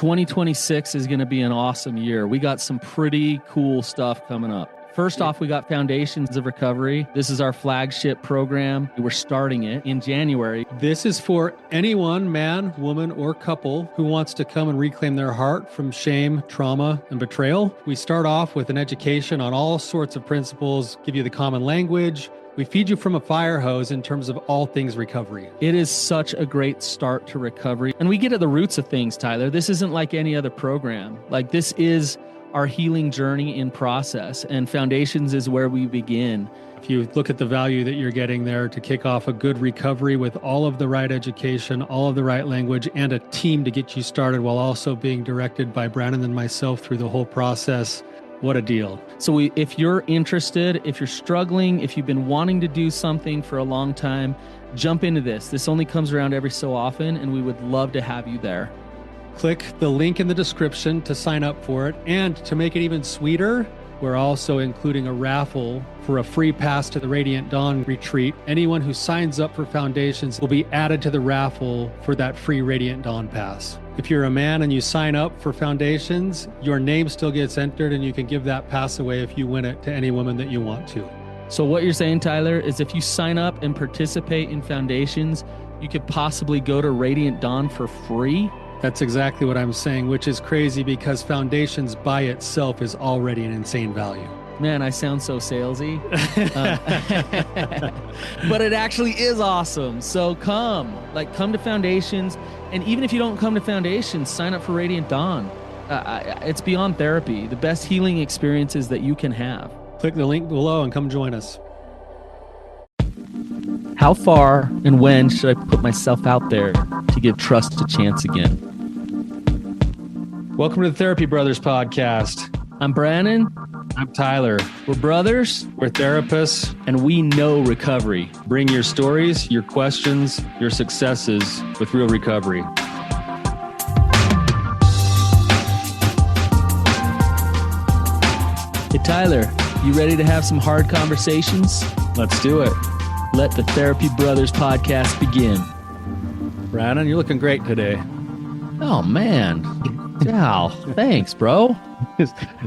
2026 is going to be an awesome year. We got some pretty cool stuff coming up. First off, we got Foundations of Recovery. This is our flagship program. We're starting it in January. This is for anyone, man, woman, or couple who wants to come and reclaim their heart from shame, trauma, and betrayal. We start off with an education on all sorts of principles, give you the common language. We feed you from a fire hose in terms of all things recovery. It is such a great start to recovery. And we get at the roots of things, Tyler. This isn't like any other program. Like, this is our healing journey in process, and Foundations is where we begin. If you look at the value that you're getting there to kick off a good recovery with all of the right education, all of the right language, and a team to get you started while also being directed by Brannon and myself through the whole process, what a deal. So if you're interested, if you're struggling, if you've been wanting to do something for a long time, jump into this. This only comes around every so often, and we would love to have you there. Click the link in the description to sign up for it. And to make it even sweeter, we're also including a raffle for a free pass to the Radiant Dawn retreat. Anyone who signs up for Foundations will be added to the raffle for that free Radiant Dawn pass. If you're a man and you sign up for Foundations, your name still gets entered, and you can give that pass away if you win it to any woman that you want to. So what you're saying, Tyler, is if you sign up and participate in Foundations, you could possibly go to Radiant Dawn for free? That's exactly what I'm saying, which is crazy because Foundations by itself is already an insane value. Man, I sound so salesy. But it actually is awesome. So come to Foundations. And even if you don't come to Foundations, sign up for Radiant Dawn. It's beyond therapy, the best healing experiences that you can have. Click the link below and come join us. How far and when should I put myself out there to give trust a chance again? Welcome to the Therapy Brothers podcast. I'm Brannon. I'm Tyler. We're brothers. We're therapists. And we know recovery. Bring your stories, your questions, your successes with real recovery. Hey, Tyler, you ready to have some hard conversations? Let's do it. Let the Therapy Brothers podcast begin. Brannon, you're looking great today. Oh, man. Wow. Thanks, bro.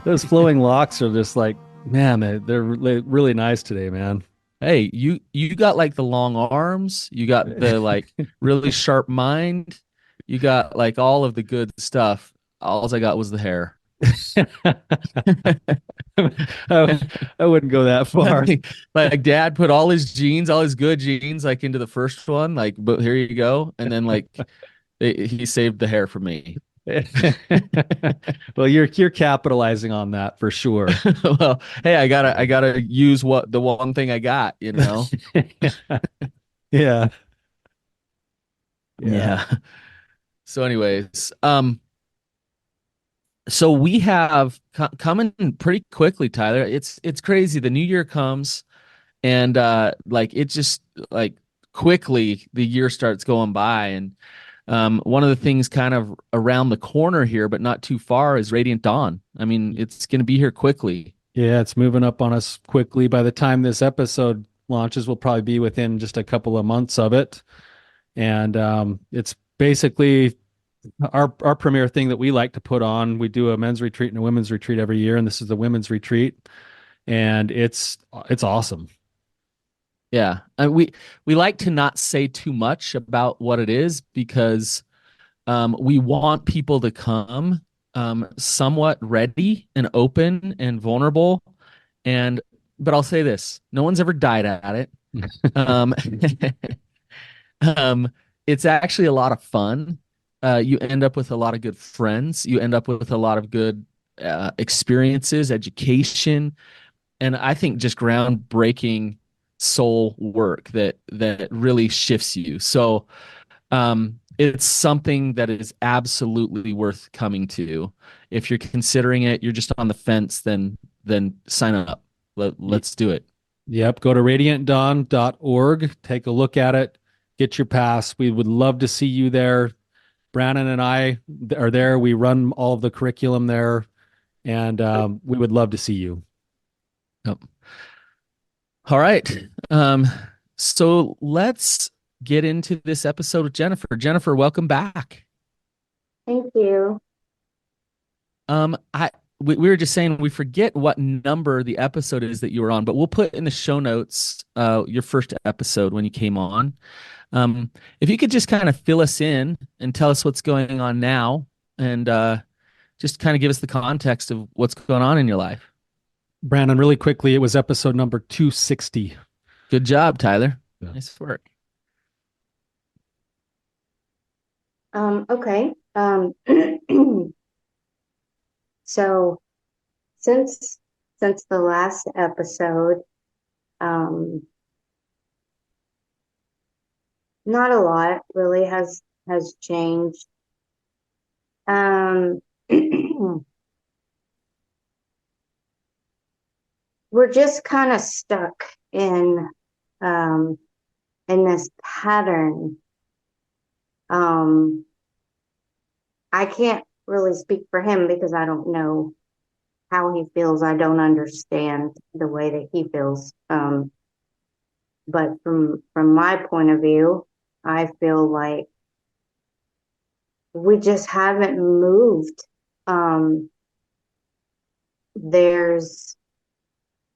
Those flowing locks are just like, man, they're really nice today, man. Hey, you got like the long arms. You got the like really sharp mind. You got like all of the good stuff. All I got was the hair. I wouldn't go that far. Like Dad put all his genes, all his good genes, like into the first one. Like, but here you go, and then like he saved the hair for me. Well, you're capitalizing on that for sure. Well, hey, I gotta use the one thing I got, you know. Yeah. So, anyways, so we have coming pretty quickly, Tyler. It's crazy. The new year comes, and like it just like quickly the year starts going by, and one of the things kind of around the corner here, but not too far, is Radiant Dawn. I mean, it's going to be here quickly. Yeah, it's moving up on us quickly. By the time this episode launches, we'll probably be within just a couple of months of it. And it's basically our premier thing that we like to put on. We do a men's retreat and a women's retreat every year, and this is the women's retreat. And it's awesome. Yeah, and we like to not say too much about what it is because we want people to come somewhat ready and open and vulnerable. But I'll say this: no one's ever died at it. It's actually a lot of fun. You end up with a lot of good friends. You end up with a lot of good experiences, education, and I think just groundbreaking soul work that really shifts you. So it's something that is absolutely worth coming to. If you're considering it, you're just on the fence, then sign up. Let's do it. Yep. Go to radiantdawn.org, take a look at it, get your pass. We would love to see you there. Brannon and I are there. We run all of the curriculum there, and we would love to see you. Yep. All right. So let's get into this episode with Jennifer. Jennifer, welcome back. Thank you. We were just saying we forget what number the episode is that you were on, but we'll put in the show notes your first episode when you came on. Um, if you could just kind of fill us in and tell us what's going on now, and just kind of give us the context of what's going on in your life. Brannon, really quickly, it was episode number 260. Good job, Tyler. Yeah. Nice work. Okay. So since the last episode, um, not a lot really has changed. Um, we're just kind of stuck um in this pattern. Um, I can't really speak for him because I don't know how he feels. I don't understand the way that he feels. But from my point of view, I feel like we just haven't moved. There's,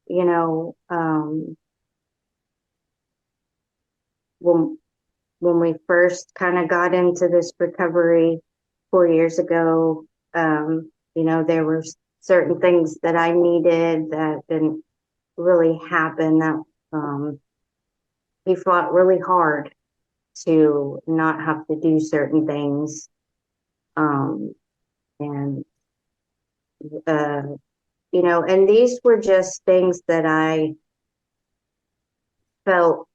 you know, when we first kind of got into this recovery 4 years ago, there were certain things that I needed that didn't really happen. That he fought really hard to not have to do certain things. And and these were just things that I felt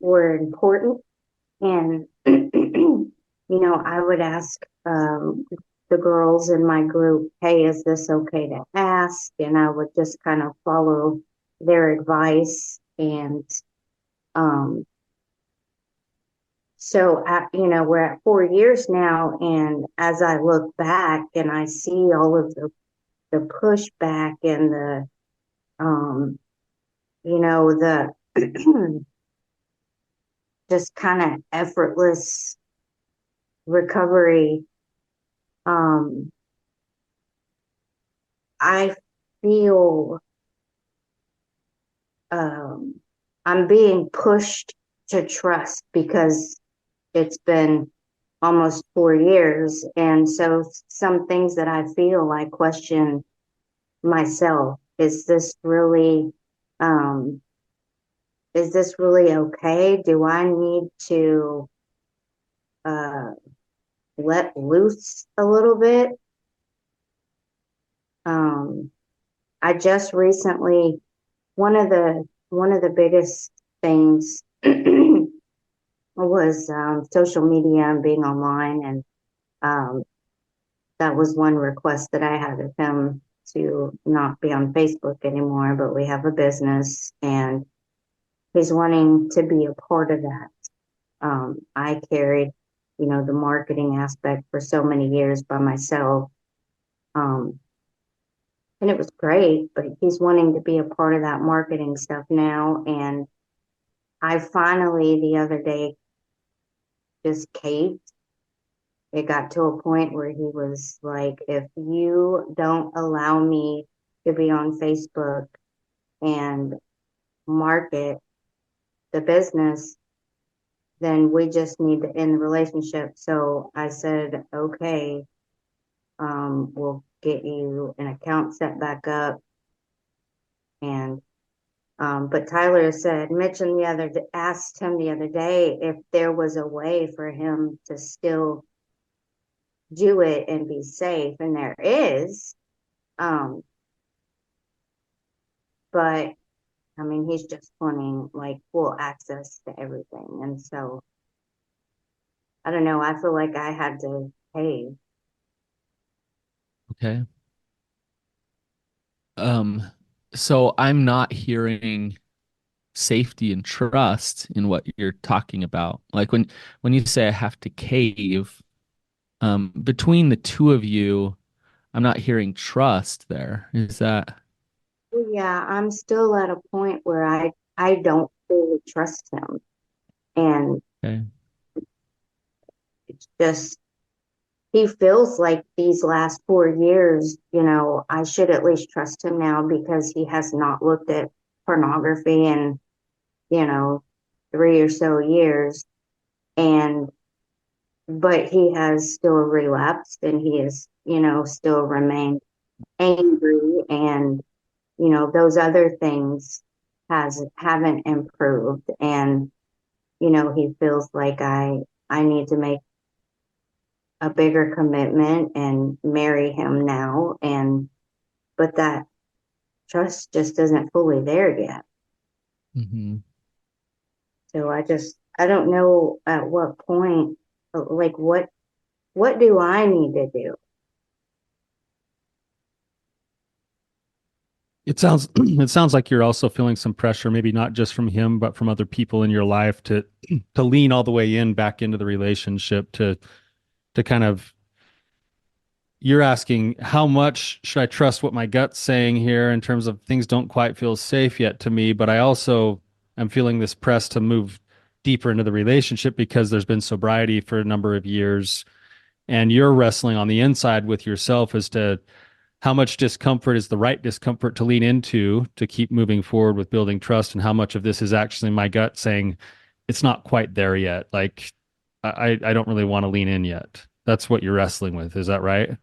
were important. And, I would ask the girls in my group, hey, is this okay to ask? And I would just kind of follow their advice. And so, we're at 4 years now. And as I look back and I see all of the pushback and the just kind of effortless recovery, I feel I'm being pushed to trust because it's been almost 4 years. And so some things that I feel I question myself. Is this really okay? Do I need to let loose a little bit? I just recently, one of the biggest things was social media and being online, and that was one request that I had of him, to not be on Facebook anymore. But we have a business, and he's wanting to be a part of that. I carried, the marketing aspect for so many years by myself. And it was great, but he's wanting to be a part of that marketing stuff now. And I finally, the other day, just caved. It got to a point where he was like, if you don't allow me to be on Facebook and market the business, then we just need to end the relationship. So I said, okay, we'll get you an account set back up. And but Tyler said, asked him the other day if there was a way for him to still do it and be safe, and there is. But I mean, he's just wanting like full access to everything, and so I don't know. I feel like I had to pay. Okay. Um, so I'm not hearing safety and trust in what you're talking about. Like when you say I have to cave, between the two of you, I'm not hearing trust there. Is that Yeah, I'm still at a point where I don't fully trust him, and okay? it's just he feels like these last 4 years, I should at least trust him now because he has not looked at pornography in, you know, 3 or so years. And, but he has still relapsed and he is, still remained angry and, those other things haven't improved. And, he feels like I need to make a bigger commitment and marry him now. But that trust just isn't fully there yet. Mm-hmm. So I don't know at what point, like what do I need to do? It sounds like you're also feeling some pressure, maybe not just from him, but from other people in your life to lean all the way in back into the relationship to kind of you're asking how much should I trust what my gut's saying here in terms of things don't quite feel safe yet to me, but I also am feeling this press to move deeper into the relationship because there's been sobriety for a number of years and you're wrestling on the inside with yourself as to how much discomfort is the right discomfort to lean into to keep moving forward with building trust and how much of this is actually my gut saying it's not quite there yet. Like I don't really want to lean in yet. That's what you're wrestling with. Is that right?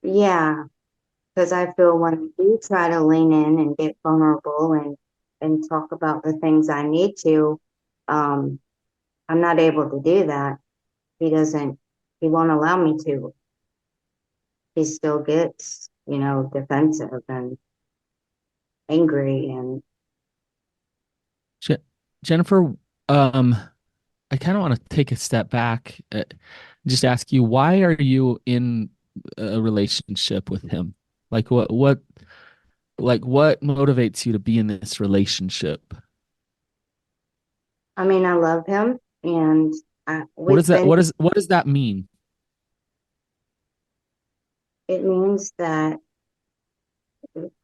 Yeah, because I feel when I do try to lean in and get vulnerable and talk about the things I need to, um, I'm not able to do that. He doesn't, he won't allow me to. He still gets, defensive and angry and Je- Jennifer, um, I kind of want to take a step back, just ask you, why are you in a relationship with him? Like what motivates you to be in this relationship? I mean, I love him and What does we've that been, what does that mean? it means that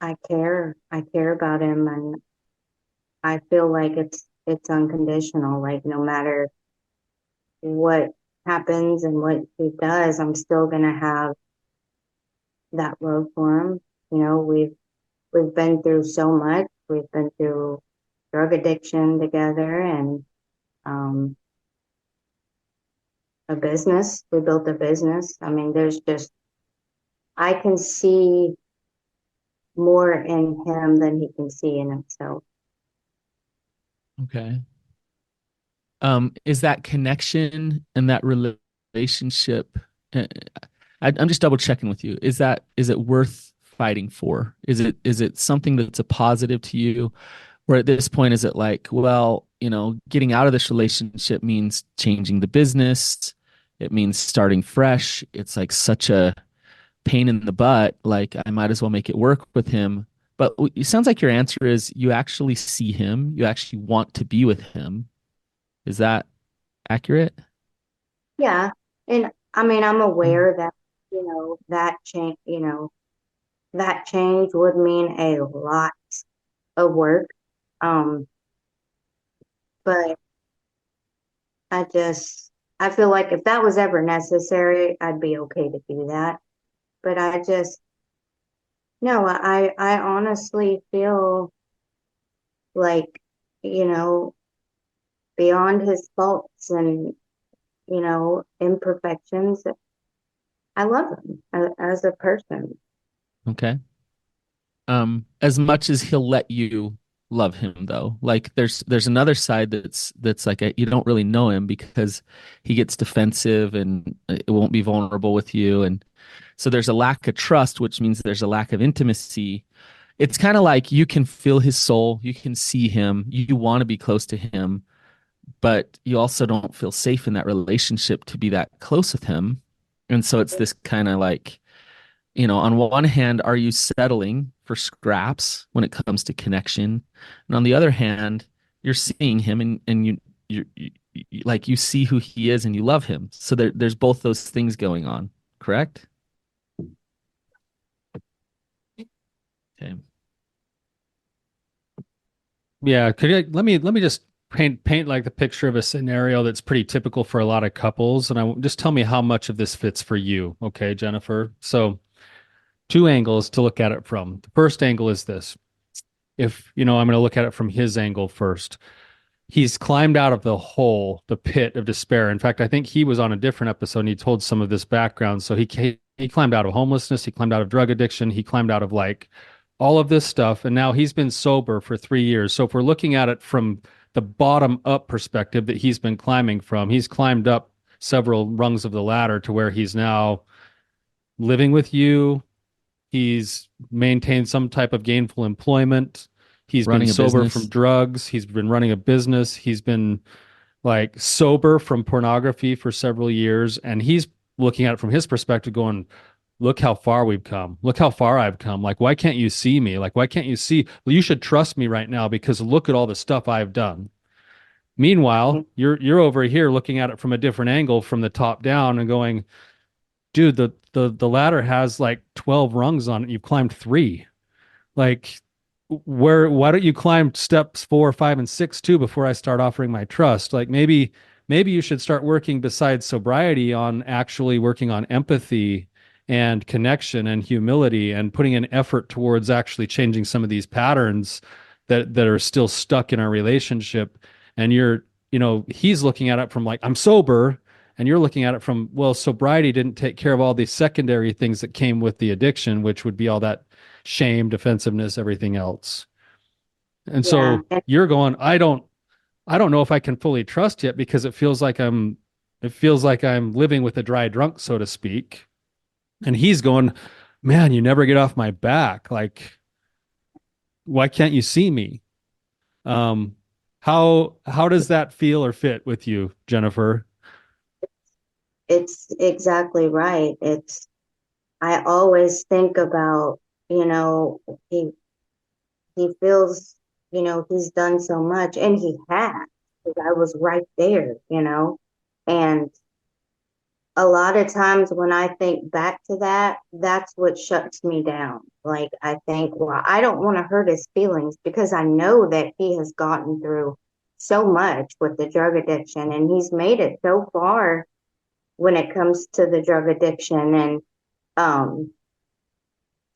I care about him and I feel like it's unconditional. Like no matter what happens and what he does, I'm still gonna have that love for him. We've been through so much. We've been through drug addiction together and um, a business. We built a business. I mean, there's just I can see more in him than he can see in himself. Okay. Is that connection and that relationship? uh, I'm just double checking with you. Is it worth fighting for? Is it something that's a positive to you? Or at this point, is it like, well, getting out of this relationship means changing the business. It means starting fresh. It's like such a pain in the butt. Like I might as well make it work with him. But it sounds like your answer is you actually see him. You actually want to be with him. Is that accurate? Yeah, and I mean, I'm Mm. aware that that change would mean a lot of work. Um, but I feel like if that was ever necessary, I'd be okay to do that. But no, I honestly feel like, you know, beyond his faults and, imperfections, I love him as a person. Okay. As much as he'll let you love him though, like there's another side that's like you don't really know him because he gets defensive and it won't be vulnerable with you, and so there's a lack of trust, which means there's a lack of intimacy. It's kind of like you can feel his soul, you can see him, you want to be close to him, but you also don't feel safe in that relationship to be that close with him. And so it's this kind of like, on one hand, are you settling for scraps when it comes to connection? And on the other hand, you're seeing him and like you see who he is and you love him. So there's both those things going on, correct? Okay. Yeah, let me just paint like the picture of a scenario that's pretty typical for a lot of couples, and just tell me how much of this fits for you, okay, Jennifer? So, two angles to look at it from. The first angle is this. If, I'm going to look at it from his angle first. He's climbed out of the hole, the pit of despair. In fact, I think he was on a different episode and he told some of this background. So he climbed out of homelessness, he climbed out of drug addiction, he climbed out of like all of this stuff, and now he's been sober for 3 years. So if we're looking at it from the bottom up perspective that he's been climbing from, he's climbed up several rungs of the ladder to where he's now living with you. He's maintained some type of gainful employment. He's been sober from drugs. He's been running a business. He's been like sober from pornography for several years. And he's looking at it from his perspective going, look how far we've come. Look how far I've come. Like, why can't you see me? Like, why can't you see? Well, you should trust me right now because look at all the stuff I've done. Meanwhile, you're over here looking at it from a different angle, from the top down, and going, dude, the ladder has like 12 rungs on it. You've climbed 3. Like, why don't you climb steps 4, 5, and 6 too before I start offering my trust? Like, maybe you should start working besides sobriety on actually working on empathy and connection and humility and putting an effort towards actually changing some of these patterns that are still stuck in our relationship. And he's looking at it from like, I'm sober. And you're looking at it from, well, sobriety didn't take care of all these secondary things that came with the addiction, which would be all that shame, defensiveness, everything else. And so you're going, I don't know if I can fully trust yet because it feels like I'm living with a dry drunk, so to speak. And he's going, man, you never get off my back. Like, why can't you see me? How does that feel or fit with you, Jennifer? It's exactly right. I always think about, he feels, he's done so much, and he has, because I was right there, and a lot of times when I think back to that, that's what shuts me down. Like, I think, well, I don't want to hurt his feelings because I know that he has gotten through so much with the drug addiction, and he's made it so far when it comes to the drug addiction. And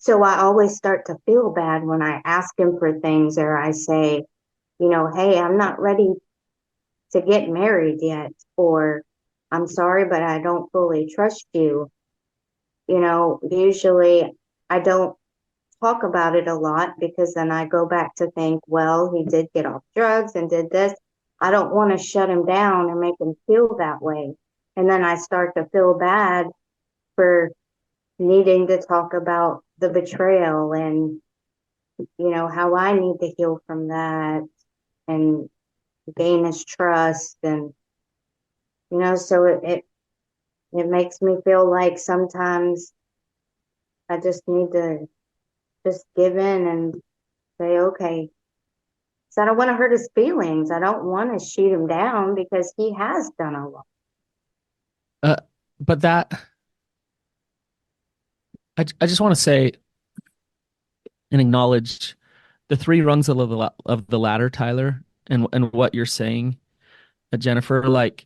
so I always start to feel bad when I ask him for things, or I say, hey, I'm not ready to get married yet, or I'm sorry, but I don't fully trust you. Usually I don't talk about it a lot because then I go back to think, well, he did get off drugs and did this. I don't want to shut him down and make him feel that way. And then I start to feel bad for needing to talk about the betrayal and, how I need to heal from that and gain his trust. And, so it makes me feel like sometimes I just need to just give in and say, okay. So I don't want to hurt his feelings. I don't want to shoot him down because he has done a lot. But I just want to say and acknowledge the 3 rungs of the ladder, Tyler, and what you're saying, Jennifer. Like,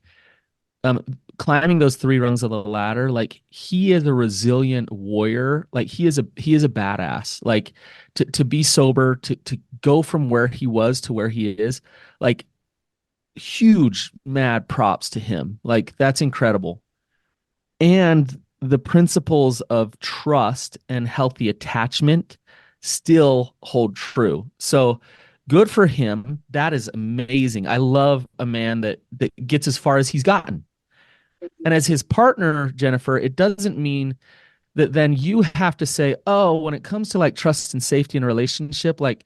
climbing those 3 rungs of the ladder, like, he is a resilient warrior. Like, he is a badass. Like, to be sober, to go from where he was to where he is, like, huge mad props to him. Like, that's incredible. And the principles of trust and healthy attachment still hold true. So good for him. That is amazing. I love a man that gets as far as he's gotten. And as his partner, Jennifer, it doesn't mean that then you have to say, oh, when it comes to like trust and safety in a relationship, like,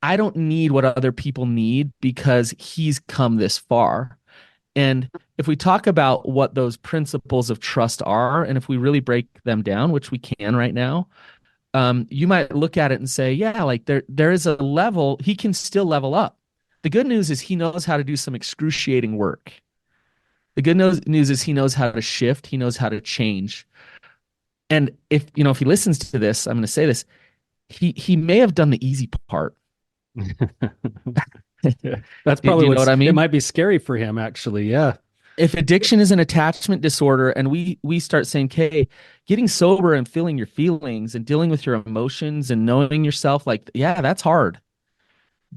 I don't need what other people need because he's come this far. And if we talk about what those principles of trust are, and if we really break them down, which we can right now, you might look at it and say, yeah, like there is a level, he can still level up. The good news is he knows how to do some excruciating work. The good news is he knows how to shift. He knows how to change. And if he listens to this, I'm going to say this, he may have done the easy part. That's Do probably you know what what's, I it mean? might be scary for him, actually. Yeah. If addiction is an attachment disorder and we start saying, okay, getting sober and feeling your feelings and dealing with your emotions and knowing yourself, like, yeah, that's hard.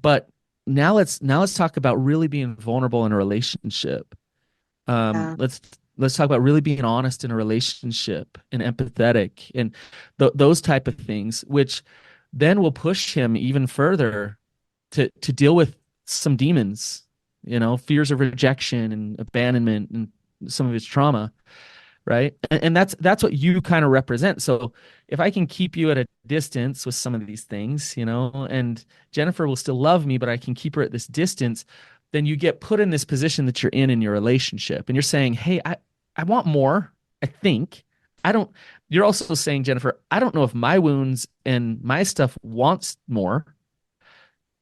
But now let's talk about really being vulnerable in a relationship. Yeah. Let's talk about really being honest in a relationship and empathetic and those type of things, which then will push him even further to deal with some demons, fears of rejection and abandonment and some of his trauma, right? And that's what you kind of represent. So if I can keep you at a distance with some of these things, and Jennifer will still love me, but I can keep her at this distance, then you get put in this position that you're in your relationship, and you're saying, "Hey, I want more. I think I don't." You're also saying, Jennifer, I don't know if my wounds and my stuff wants more.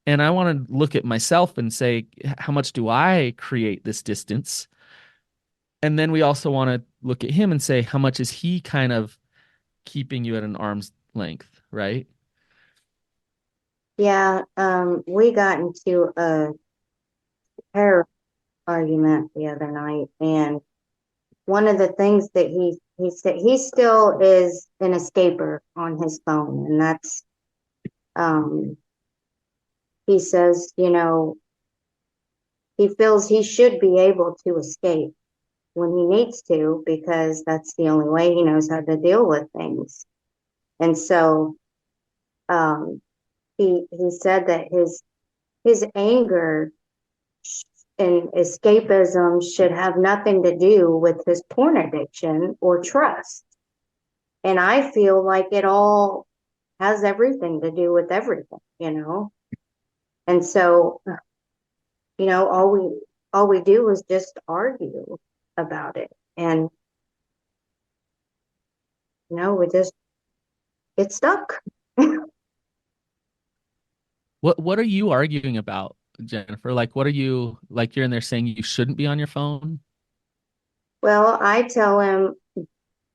And I want to look at myself and say, how much do I create this distance? And then we also want to look at him and say, how much is he kind of keeping you at an arm's length, right? Yeah. We got into a hair argument the other night, and one of the things that he said, he still is an escaper on his phone, and that's um he says, he feels he should be able to escape when he needs to, because that's the only way he knows how to deal with things. And so um he said that his anger and escapism should have nothing to do with his porn addiction or trust. And I feel like it all has everything to do with everything. And so, all we do is just argue about it. And we just get stuck. What are you arguing about, Jennifer? Like, what are you like? You're in there saying you shouldn't be on your phone. Well, I tell him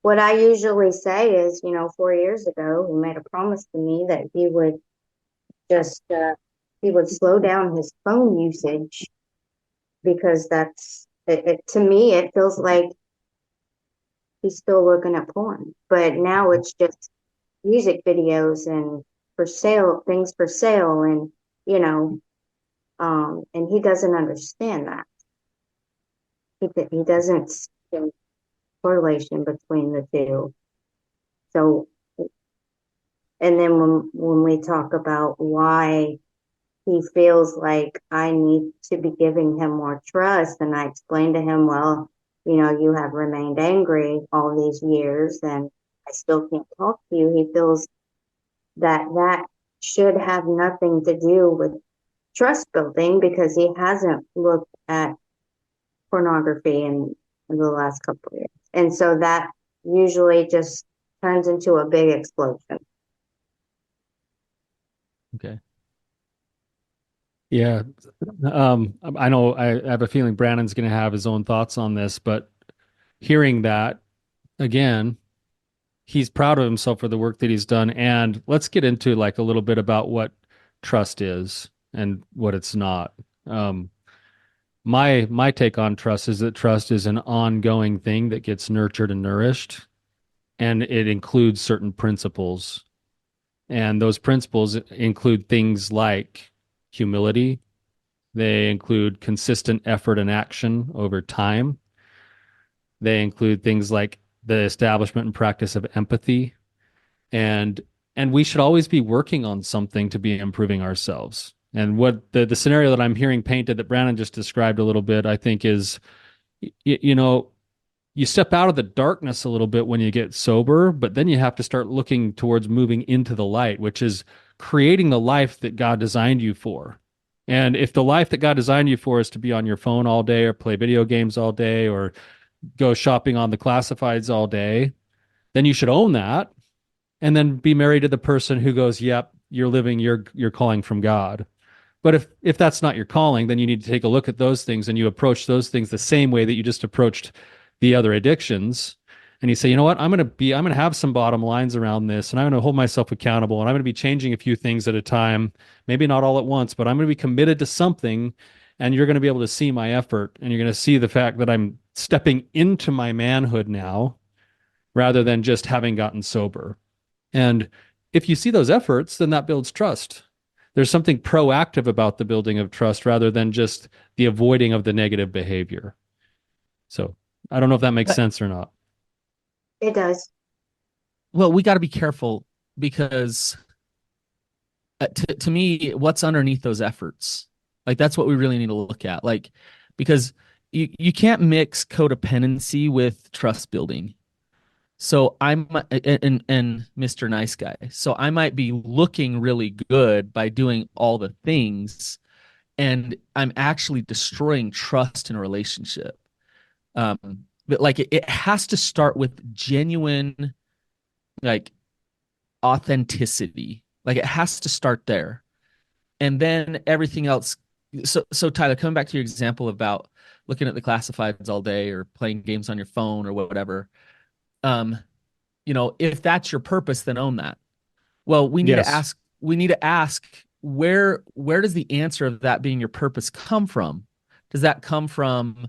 what I usually say is, 4 years ago, he made a promise to me that just, he would slow down his phone usage, because to me, it feels like he's still looking at porn. But now it's just music videos and for sale, things for sale. And, and he doesn't understand that. He doesn't see the correlation between the two. So, and then when we talk about why he feels like I need to be giving him more trust, and I explain to him, well, you have remained angry all these years and I still can't talk to you. He feels that should have nothing to do with trust building, because he hasn't looked at pornography in the last couple of years. And so that usually just turns into a big explosion. Okay. Yeah. I know I have a feeling Brannon's going to have his own thoughts on this, but hearing that again, he's proud of himself for the work that he's done. And let's get into like a little bit about what trust is and what it's not. Um, my take on trust is that trust is an ongoing thing that gets nurtured and nourished, and it includes certain principles. And those principles include things like humility. They include consistent effort and action over time. They include things like the establishment and practice of empathy. And and we should always be working on something to be improving ourselves. And what the scenario that I'm hearing painted that Brannon just described a little bit, I think is, you know, you step out of the darkness a little bit when you get sober, but then you have to start looking towards moving into the light, which is creating the life that God designed you for. And if the life that God designed you for is to be on your phone all day or play video games all day or go shopping on the classifieds all day, then you should own that and then be married to the person who goes, "Yep, you're living your calling from God." But if that's not your calling, then you need to take a look at those things and you approach those things the same way that you just approached the other addictions. and you say, you know what, I'm going to have some bottom lines around this, and I'm going to hold myself accountable, and I'm going to be changing a few things at a time, maybe not all at once, but I'm going to be committed to something, and you're going to be able to see my effort, and you're going to see the fact that I'm stepping into my manhood now rather than just having gotten sober. And if you see those efforts, then that builds trust. There's something proactive about the building of trust rather than just the avoiding of the negative behavior. So I don't know if that makes sense or not. It does. Well, we got to be careful because to me, what's underneath those efforts? Like that's what we really need to look at. Like, because you can't mix codependency with trust building. So I'm and Mr. Nice Guy. So I might be looking really good by doing all the things, and I'm actually destroying trust in a relationship. But like it has to start with genuine, like authenticity. Like it has to start there, and then everything else. So Tyler, coming back to your example about looking at the classifieds all day or playing games on your phone or whatever. Um, if that's your purpose, then own that. Well, Yes. we need to ask where does the answer of that being your purpose come from? Does that come from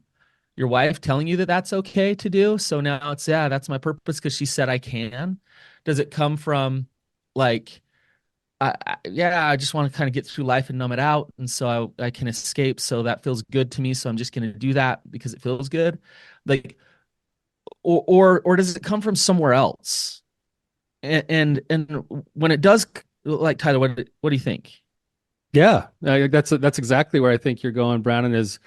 your wife telling you that that's okay to do? So now it's, yeah, that's my purpose because she said I can. Does it come from like, I just want to kind of get through life and numb it out. And so I can escape. So that feels good to me. So I'm just going to do that because it feels good. Like, or does it come from somewhere else? And when it does, like Tyler, what do you think? Yeah, that's exactly where I think you're going, Brannon, is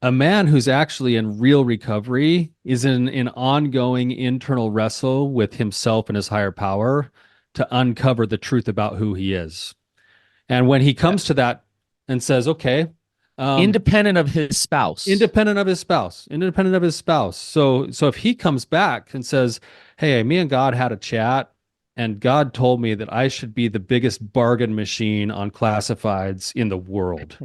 a man who's actually in real recovery is in an ongoing internal wrestle with himself and his higher power to uncover the truth about who he is. And when he Yeah. comes to that and says, okay, Independent of his spouse. independent of his spouse. So if he comes back and says, hey, me and God had a chat, and God told me that I should be the biggest bargain machine on classifieds in the world,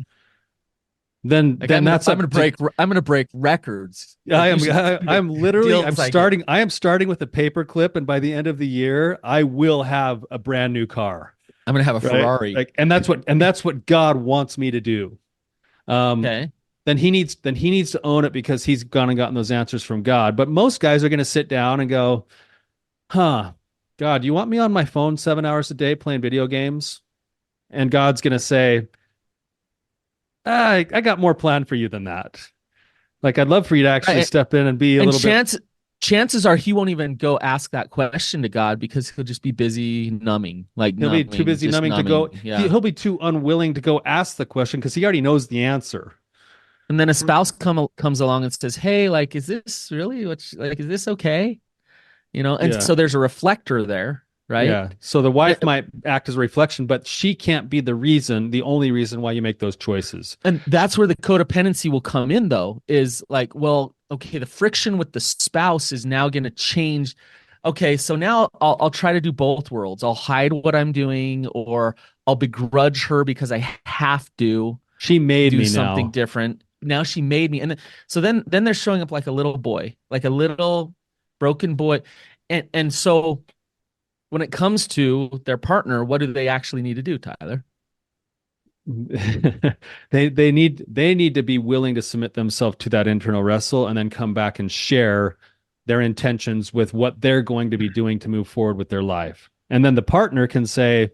then Like then that's up to I'm gonna break records. I Like you am should see the I'm literally I'm deals I get. starting I am starting with a paperclip, and by the end of the year I will have a brand new car, I'm gonna have a right? Ferrari. Like, and that's what God wants me to do. Um, Okay. then he needs to own it because he's gone and gotten those answers from God. But most guys are going to sit down and go, "Huh, God, you want me on my phone 7 hours a day playing video games?" And God's going to say, I got more planned for you than that. Like, I'd love for you to actually Right. step in and be a And little bit. chances are he won't even go ask that question to God because he'll just be busy numbing, like He'll be too numbing, busy just numbing to go. numbing. Yeah. He'll be too unwilling to go ask the question because he already knows the answer. And then a spouse comes along and says, "Hey, like, is this really like, is this okay?" And Yeah. so there's a reflector there, right? Yeah. So the wife might act as a reflection, but she can't be the only reason why you make those choices. And that's where the codependency will come in, though, is like, well, okay, the friction with the spouse is now going to change. Okay, so now I'll try to do both worlds. I'll hide what I'm doing, or I'll begrudge her because I have to She made do me something now. different. Now she made me, and then they're showing up like a little boy, like a little broken boy, and so when it comes to their partner, what do they actually need to do, Tyler? They need to be willing to submit themselves to that internal wrestle and then come back and share their intentions with what they're going to be doing to move forward with their life. And then the partner can say,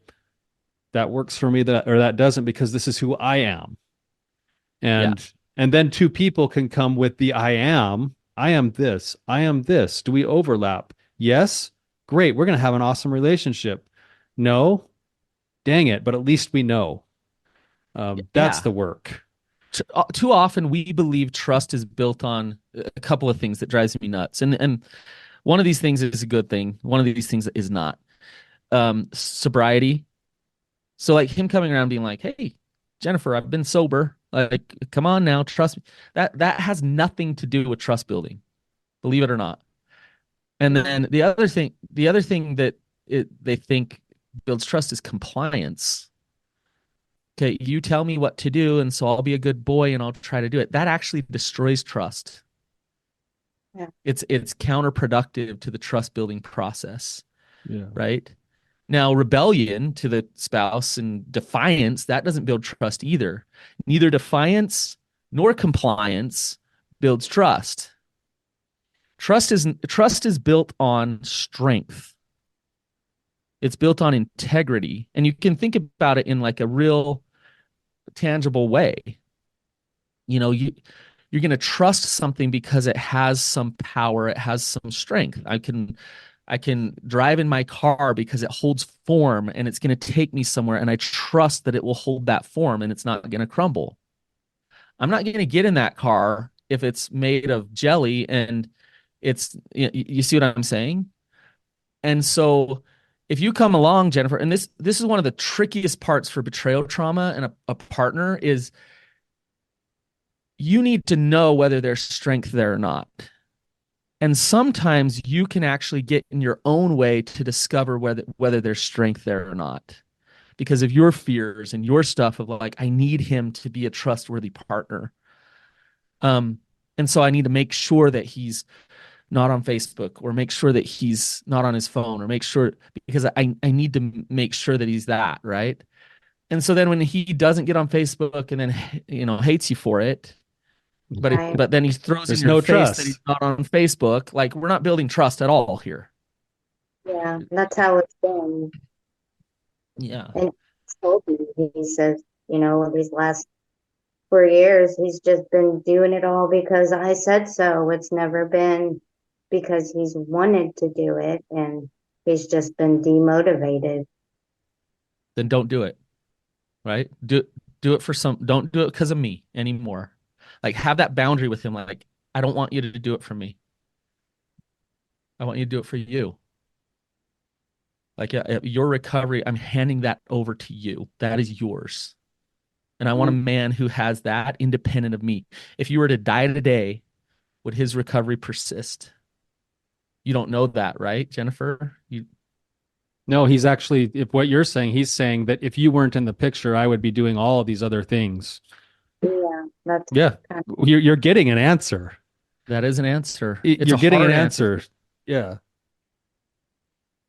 that works for me, that or that doesn't, because this is who I am. Yeah, And then two people can come with the I am this, I am this. Do we overlap? Yes. Great. We're going to have an awesome relationship. No, dang it, but at least we know. That's yeah. the work. Too often we believe trust is built on a couple of things that drives me nuts, and one of these things is a good thing. One of these things is not. Sobriety. So like him coming around being like, "Hey, Jennifer, I've been sober. Like, come on now, trust me." That has nothing to do with trust building, believe it or not. And No. then the other thing that they think builds trust is compliance. Okay, you tell me what to do, and so I'll be a good boy and I'll try to do it. That actually destroys trust. Yeah. It's counterproductive to the trust building process, Yeah. right? Now, rebellion to the spouse and defiance, that doesn't build trust either. Neither defiance nor compliance builds trust. Trust is built on strength. It's built on integrity. And you can think about it in like a real tangible way. You know, you're going to trust something because it has some power, it has some strength. I can drive in my car because it holds form and it's going to take me somewhere, and I trust that it will hold that form and it's not going to crumble. I'm not going to get in that car if it's made of jelly and you see what I'm saying? And so if you come along, Jennifer, and this is one of the trickiest parts for betrayal trauma and a partner is you need to know whether there's strength there or not. And sometimes you can actually get in your own way to discover whether there's strength there or not because of your fears and your stuff of like, I need him to be a trustworthy partner. And so I need to make sure that he's not on Facebook, or make sure that he's not on his phone, or make sure, because I need to make sure that he's that, right? And so then when he doesn't get on Facebook and then, hates you for it, Right. but then he throws in There's your no face that trust. he's not on Facebook, like we're not building trust at all here. Yeah. That's how it's been. Yeah. And he told me, he says, these last 4 years, he's just been doing it all because I said so. It's never been because he's wanted to do it, and he's just been demotivated. Then don't do it. Right? Do it for don't do it because of me anymore. Like have that boundary with him. Like, I don't want you to do it for me. I want you to do it for you. Like your recovery, I'm handing that over to you. That is yours. And I want a man who has that independent of me. If you were to die today, would his recovery persist? You don't know that, right, Jennifer? No, he's actually, if what you're saying, he's saying that if you weren't in the picture, I would be doing all of these other things. Yeah, that's Yeah. kind You're getting an answer. That is an answer. It's You're a getting an hard answer. Yeah.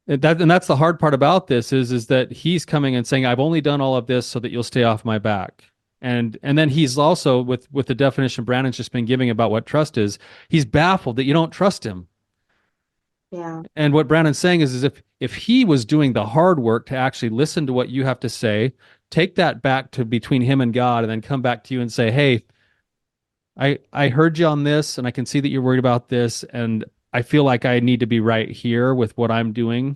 And that's the hard part about this is that he's coming and saying, I've only done all of this so that you'll stay off my back. And then he's also with the definition Brannon's just been giving about what trust is, he's baffled that you don't trust him. yeah, And what Brannon's saying is if he was doing the hard work to actually listen to what you have to say, take that back to between him and God, and then come back to you and say, hey, I heard you on this, and I can see that you're worried about this, and I feel like I need to be right here with what I'm doing.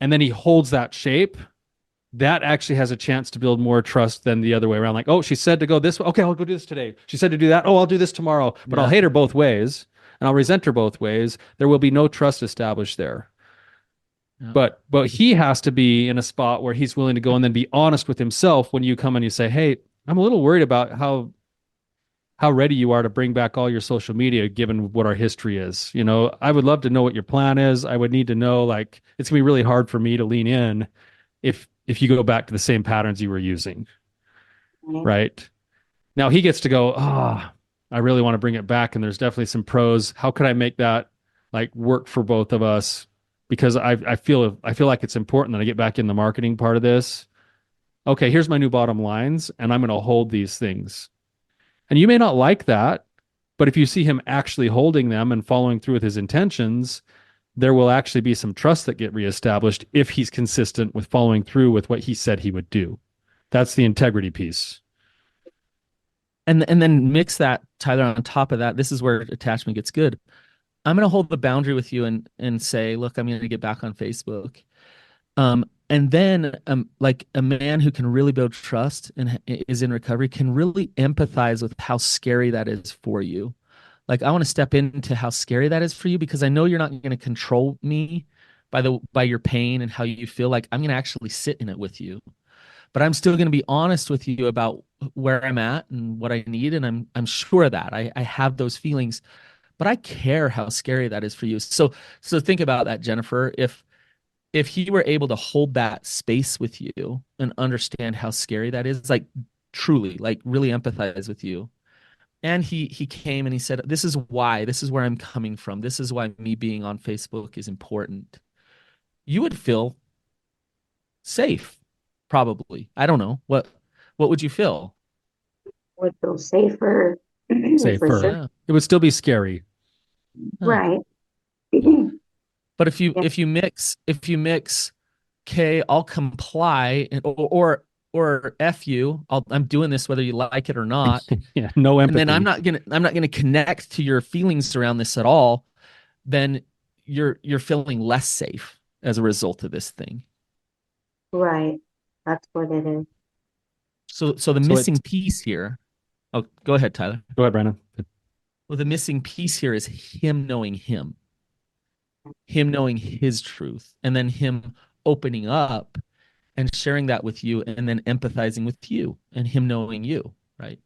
And then he holds that shape. That actually has a chance to build more trust than the other way around. Like, oh, she said to go this way. Okay, I'll go do this today. She said to do that. Oh, I'll do this tomorrow. But I'll Yeah. hate her both ways, and I'll resent her both ways. There will be no trust established there. Yeah. But he has to be in a spot where he's willing to go and then be honest with himself when you come and you say, hey, I'm a little worried about how ready you are to bring back all your social media given what our history is. I would love to know what your plan is. I would need to know, like, it's gonna be really hard for me to lean in if you go back to the same patterns you were using. Right. Now he gets to go, I really want to bring it back. And there's definitely some pros. How could I make that like work for both of us? Because I feel like it's important that I get back in the marketing part of this. Okay, here's my new bottom lines, and I'm going to hold these things. And you may not like that, but if you see him actually holding them and following through with his intentions, there will actually be some trust that get reestablished if he's consistent with following through with what he said he would do. That's the integrity piece. And then mix that, Tyler, on top of that. This is where attachment gets good. I'm going to hold the boundary with you and say, look, I'm going to get back on Facebook. And then like a man who can really build trust and is in recovery can really empathize with how scary that is for you. Like, I want to step into how scary that is for you because I know you're not going to control me by your pain and how you feel. Like, I'm going to actually sit in it with you. But I'm still going to be honest with you about where I'm at and what I need, and I'm sure of that. I have those feelings, but I care how scary that is for you. So think about that, Jennifer. If he were able to hold that space with you and understand how scary that is, like truly, like really empathize with you, and he came and he said, this is why, this is where I'm coming from, this is why me being on Facebook is important, you would feel safe, probably. I don't know. What would you feel? Would feel safer for Safer. sure. Yeah. It would still be scary. Huh. Right. But if you Yeah, if you mix, okay, I'll comply, or F you, I'm doing this whether you like it or not. Yeah, no And then empathy. I'm not gonna connect to your feelings around this at all, then you're feeling less safe as a result of this thing. right. That's what it is. So the So it's missing piece here. Oh, go ahead, Tyler. go ahead, Brandon. Well, the missing piece here is him knowing his truth, and then him opening up and sharing that with you, and then empathizing with you, and him knowing you, right?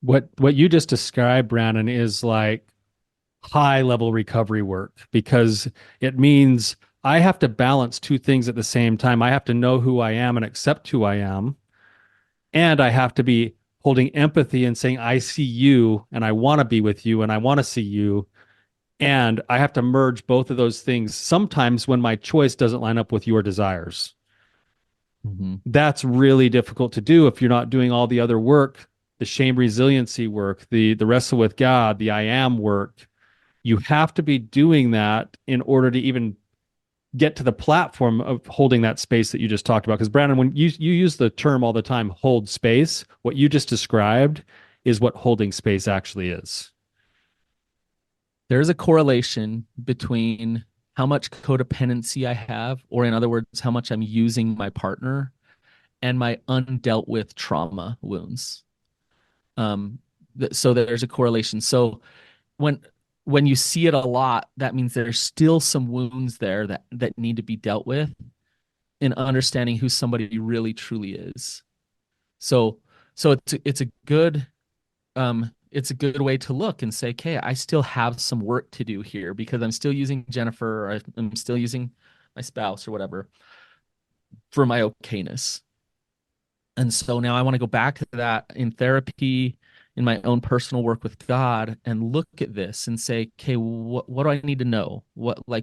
What you just described, Brannon, is like high level recovery work because it means I have to balance two things at the same time. I have to know who I am and accept who I am, and I have to be holding empathy and saying, I see you and I want to be with you and I want to see you. And I have to merge both of those things sometimes when my choice doesn't line up with your desires. Mm-hmm. That's really difficult to do if you're not doing all the other work, the shame resiliency work, the wrestle with God, the I am work. You have to be doing that in order to even get to the platform of holding that space that you just talked about. Because Brandon, when you use the term all the time, hold space, what you just described is what holding space actually is. There's a correlation between how much codependency I have, or in other words, how much I'm using my partner, and my undealt with trauma wounds. Um, so there's a correlation. So when when you see it a lot, that means there's still some wounds there that need to be dealt with in understanding who somebody really truly is. So it's a good it's a good way to look and say, okay, I still have some work to do here because I'm still using Jennifer, or I'm still using my spouse or whatever for my okayness. And so now I want to go back to that in therapy, in my own personal work with God, and look at this and say, okay, what do I need to know? What do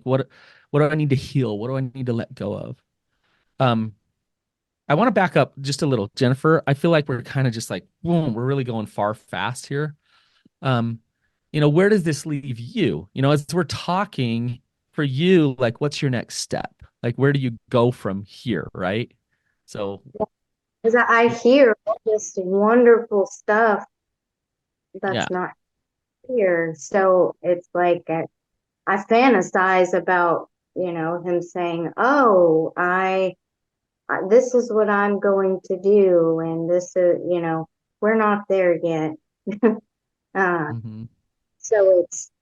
I need to heal? What do I need to let go of? Um, I want to back up just a little, Jennifer. I feel like we're kind of just like, boom, we're really going far fast here. Um, where does this leave you? As we're talking, for you, like, what's your next step? Like, where do you go from here, right? So, Because I hear all this wonderful stuff yeah. that's not here. So it's like I fantasize about, him saying, "Oh, this is what I'm going to do," and this is, we're not there yet. Uh, Hmm. so it's,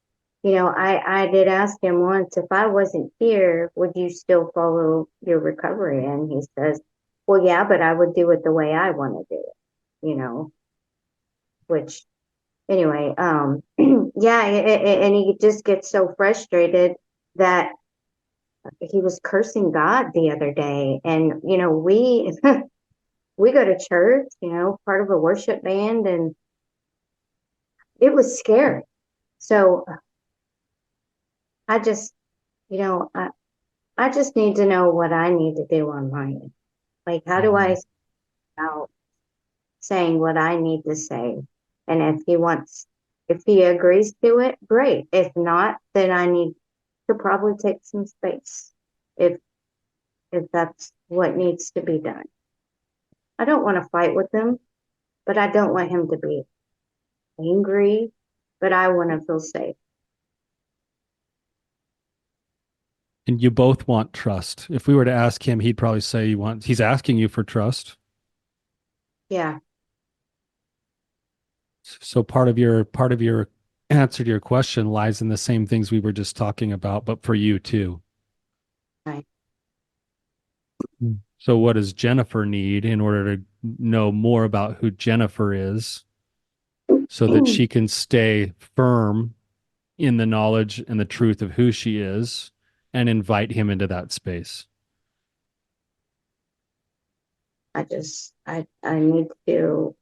I did ask him once, if I wasn't here, would you still follow your recovery? And he says, well, yeah, but I would do it the way I want to do it, which anyway, yeah, and he just gets so frustrated that he was cursing God the other day. And, we, we go to church, part of a worship band, and it was scary. So I just, you know, I just need to know what I need to do on my end. Like, how do Hmm. I start saying what I need to say? And if he agrees to it, great. If not, then I need to probably take some space if that's what needs to be done. I don't want to fight with him, but I don't want him to be angry, but I want to feel safe. And you both want trust. If we were to ask him, he'd probably say he's asking you for trust. Yeah, So part of your answer to your question lies in the same things we were just talking about, but for you too. right. So what does Jennifer need in order to know more about who Jennifer is so that she can stay firm in the knowledge and the truth of who she is and invite him into that space? I need to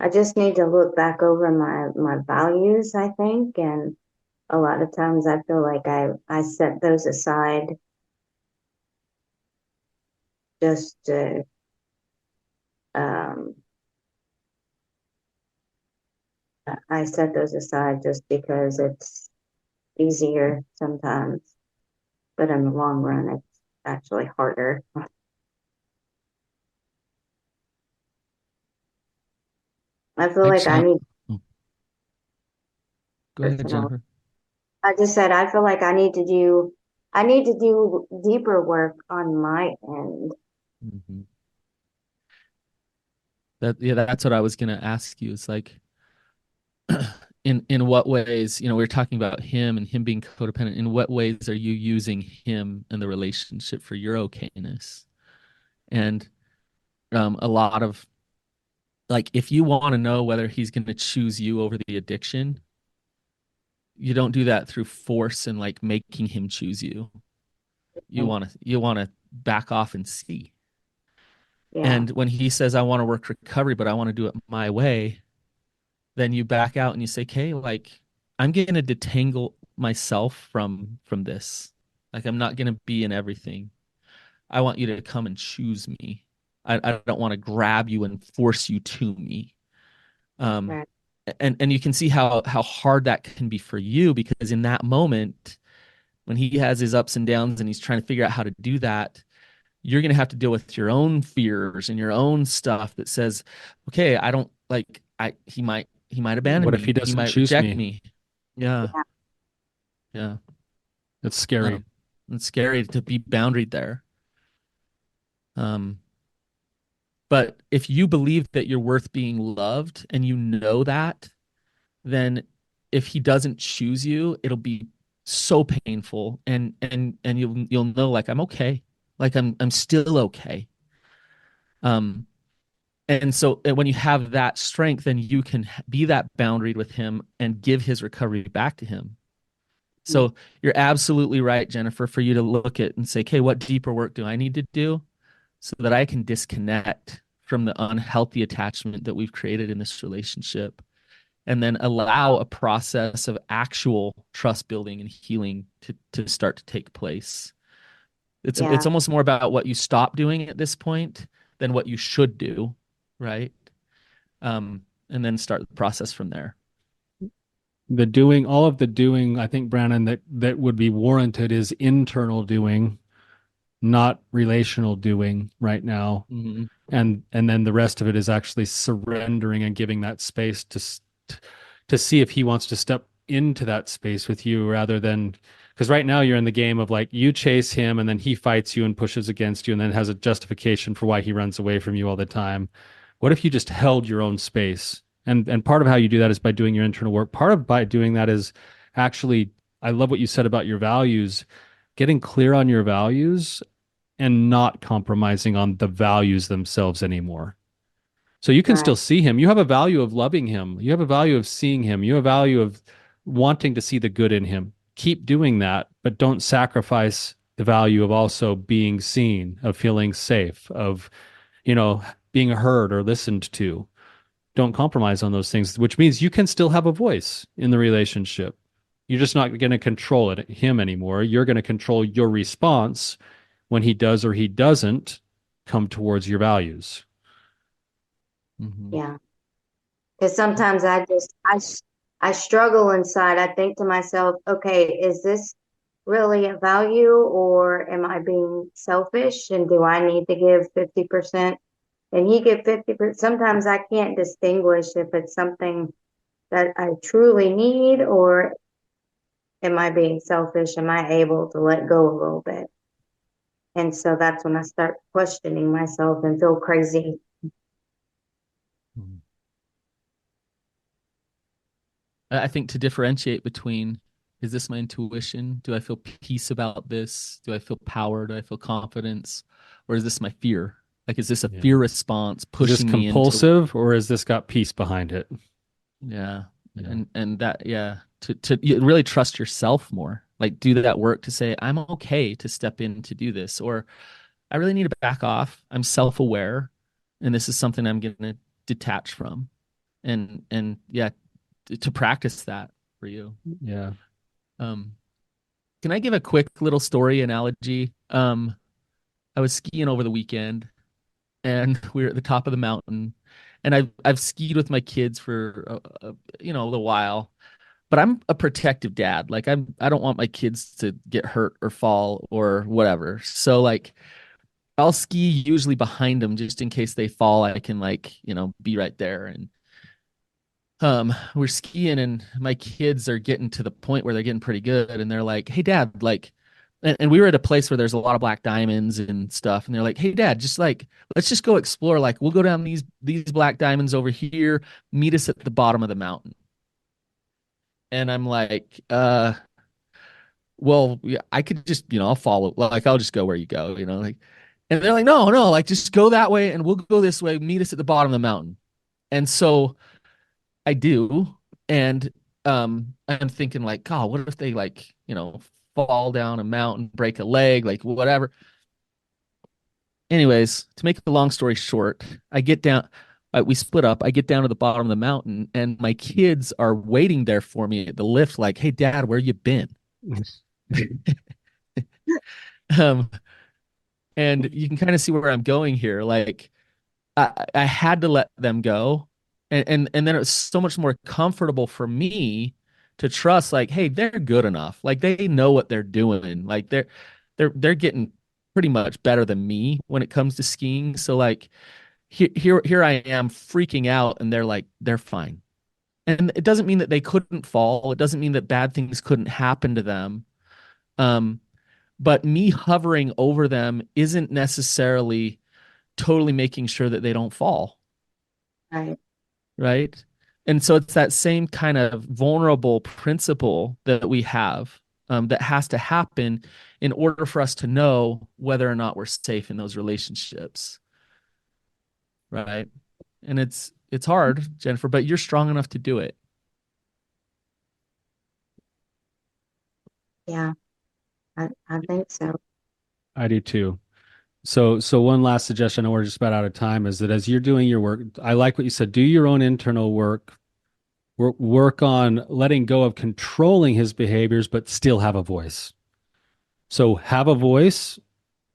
I just need to look back over my values, I think, and a lot of times I feel like I set those aside just to um I set those aside just because it's easier sometimes, but in the long run it's actually harder. I feel like I Actually, need oh, go ahead, personal. Jennifer. I just said I feel like I need to do deeper work on my end. Mhm. Yeah, that's what I was gonna ask you. It's like, in what ways, we are talking about him and him being codependent. In what ways are you using him and the relationship for your okayness? And a lot of, like, if you want to know whether he's going to choose you over the addiction, you don't do that through force and like making him choose you. You want to back off and see. Yeah, And when he says, I want to work recovery, but I want to do it my way, then you back out and you say, okay, like, I'm going to detangle myself from this. Like, I'm not going to be in everything. I want you to come and choose me. I don't want to grab you and force you to me. Um, right. and you can see how hard that can be for you, because in that moment, when he has his ups and downs and he's trying to figure out how to do that, you're going to have to deal with your own fears and your own stuff that says, okay, I don't like, he might abandon What if he me. He doesn't might choose reject me? me. Yeah. Yeah, Yeah. It's scary. It's scary to be boundaried there. Um, but if you believe that you're worth being loved and you know that, then if he doesn't choose you, it'll be so painful, and you'll know, like, I'm okay. Like, I'm still okay. Um, and so when you have that strength, then you can be that boundary with him and give his recovery back to him. So you're absolutely right, Jennifer, for you to look at and say, okay, what deeper work do I need to do so that I can disconnect from the unhealthy attachment that we've created in this relationship, and then allow a process of actual trust building and healing to start to take place. It's yeah, almost more about what you stop doing at this point than what you should do, right? And then start the process from there. The doing, all of the doing, I think, Brannon, that would be warranted is internal doing, not relational doing right now. Mm-hmm. And then the rest of it is actually surrendering and giving that space to see if he wants to step into that space with you, rather than, because right now you're in the game of like, you chase him and then he fights you and pushes against you and then has a justification for why he runs away from you all the time. What if you just held your own space? And part of how you do that is by doing your internal work. Part of by doing that is actually, I love what you said about your values, getting clear on your values and not compromising on the values themselves anymore. So you can right, still see him. You have a value of loving him. You have a value of seeing him. You have a value of wanting to see the good in him. Keep doing that, but don't sacrifice the value of also being seen, of feeling safe, of, being heard or listened to. Don't compromise on those things, which means you can still have a voice in the relationship. You're just not going to control him anymore. You're going to control your response when he does or he doesn't come towards your values. Mm-hmm. yeah. Because sometimes I struggle inside. I think to myself, okay, is this really a value or am I being selfish? And do I need to give 50%? And he get 50%. Sometimes I can't distinguish if it's something that I truly need or am I being selfish? Am I able to let go a little bit? And so that's when I start questioning myself and feel crazy. Mm-hmm. I think to differentiate between, is this my intuition? Do I feel peace about this? Do I feel power? Do I feel confidence? Or is this my fear? Like, is this a Yeah. fear response Is this pushing me into, compulsive or has this got peace behind it? yeah. Yeah. And that, yeah, to you really trust yourself more. Like, do that work to say, I'm okay to step in to do this, or I really need to back off. I'm self-aware, and this is something I'm going to detach from. and yeah, to practice that for you. Yeah. Can I give a quick little story analogy? I was skiing over the weekend, and we were at the top of the mountain, and I've skied with my kids for a little while, but I'm a protective dad. Like I don't want my kids to get hurt or fall or whatever. So like I'll ski usually behind them just in case they fall. I can be right there. And we're skiing and my kids are getting to the point where they're getting pretty good, and they're like, "Hey dad, like," and we were at a place where there's a lot of black diamonds and stuff, and they're like, "Hey dad, just like let's just go explore. Like we'll go down these black diamonds over here, meet us at the bottom of the mountain." And I'm like, well, yeah, I could just, I'll follow, like I'll just go where you go, like, and they're like, no, no, like just go that way and we'll go this way, meet us at the bottom of the mountain. And so I do. And I'm thinking like, God, what if they like, fall down a mountain, break a leg, like whatever. Anyways, to make the long story short, I get down, we split up. I get down to the bottom of the mountain, and my kids are waiting there for me at the lift, like, "Hey, Dad, where you been?" um, and you can kind of see where I'm going here. Like, I had to let them go, and then it was so much more comfortable for me to trust, like, hey, they're good enough. Like, they know what they're doing. Like, they're getting pretty much better than me when it comes to skiing. So like, here I am freaking out, and they're like, they're fine. And it doesn't mean that they couldn't fall. It doesn't mean that bad things couldn't happen to them. Um, but me hovering over them isn't necessarily totally making sure that they don't fall. Right. Right. And so it's that same kind of vulnerable principle that we have, that has to happen in order for us to know whether or not we're safe in those relationships. Right. And it's hard, Jennifer, but you're strong enough to do it. Yeah, I think so. I do too. So one last suggestion, I know we're just about out of time, is that as you're doing your work, I like what you said, do your own internal work, work on letting go of controlling his behaviors, but still have a voice. So have a voice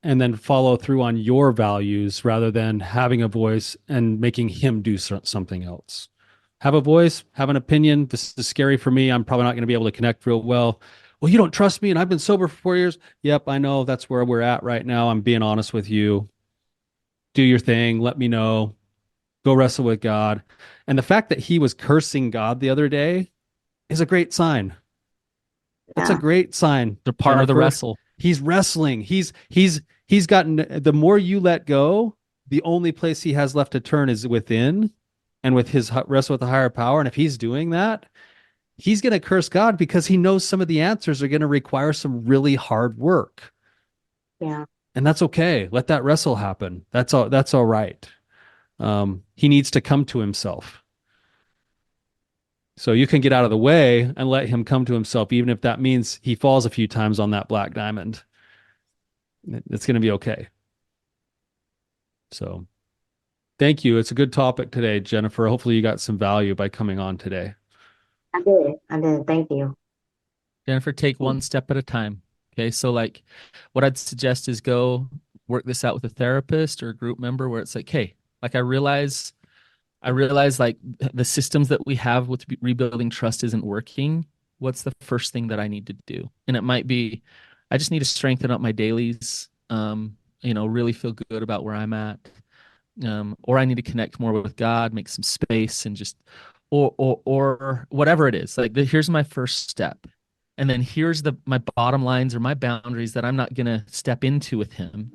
and then follow through on your values rather than having a voice and making him do something else. Have a voice, have an opinion. This is scary for me. I'm probably not going to be able to connect real well. Well, you don't trust me and I've been sober for 4 years. Yep, I know that's where we're at right now. I'm being honest with you. Do your thing. Let me know. Go wrestle with God. And the fact that he was cursing God the other day is a great sign. That's a Yeah. great sign. They're part of the Jennifer. wrestle. He's wrestling. He's gotten, the more you let go, the only place he has left to turn is within and with his wrestle with the higher power. And if he's doing that, he's going to curse God because he knows some of the answers are going to require some really hard work. Yeah. And that's okay. Let that wrestle happen. That's all right. He needs to come to himself. So you can get out of the way and let him come to himself, even if that means he falls a few times on that black diamond. It's going to be okay. So thank you. It's a good topic today, Jennifer. Hopefully you got some value by coming on today. I did. Thank you. Jennifer, take one step at a time. Okay. So like what I'd suggest is go work this out with a therapist or a group member where it's like, hey, like I realize like the systems that we have with rebuilding trust isn't working. What's the first thing that I need to do? And it might be, I just need to strengthen up my dailies, really feel good about where I'm at. Or I need to connect more with God, make some space, and just, or whatever it is. Like here's my first step. And then here's my bottom lines or my boundaries that I'm not going to step into with him.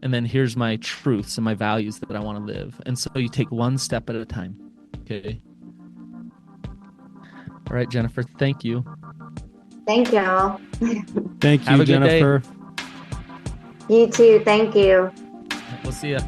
And then here's my truths and my values that I want to live. And so you take one step at a time. Okay. All right, Jennifer, thank you. Thank y'all. Thank Have you, a good day. Jennifer. You too. Thank you. We'll see you.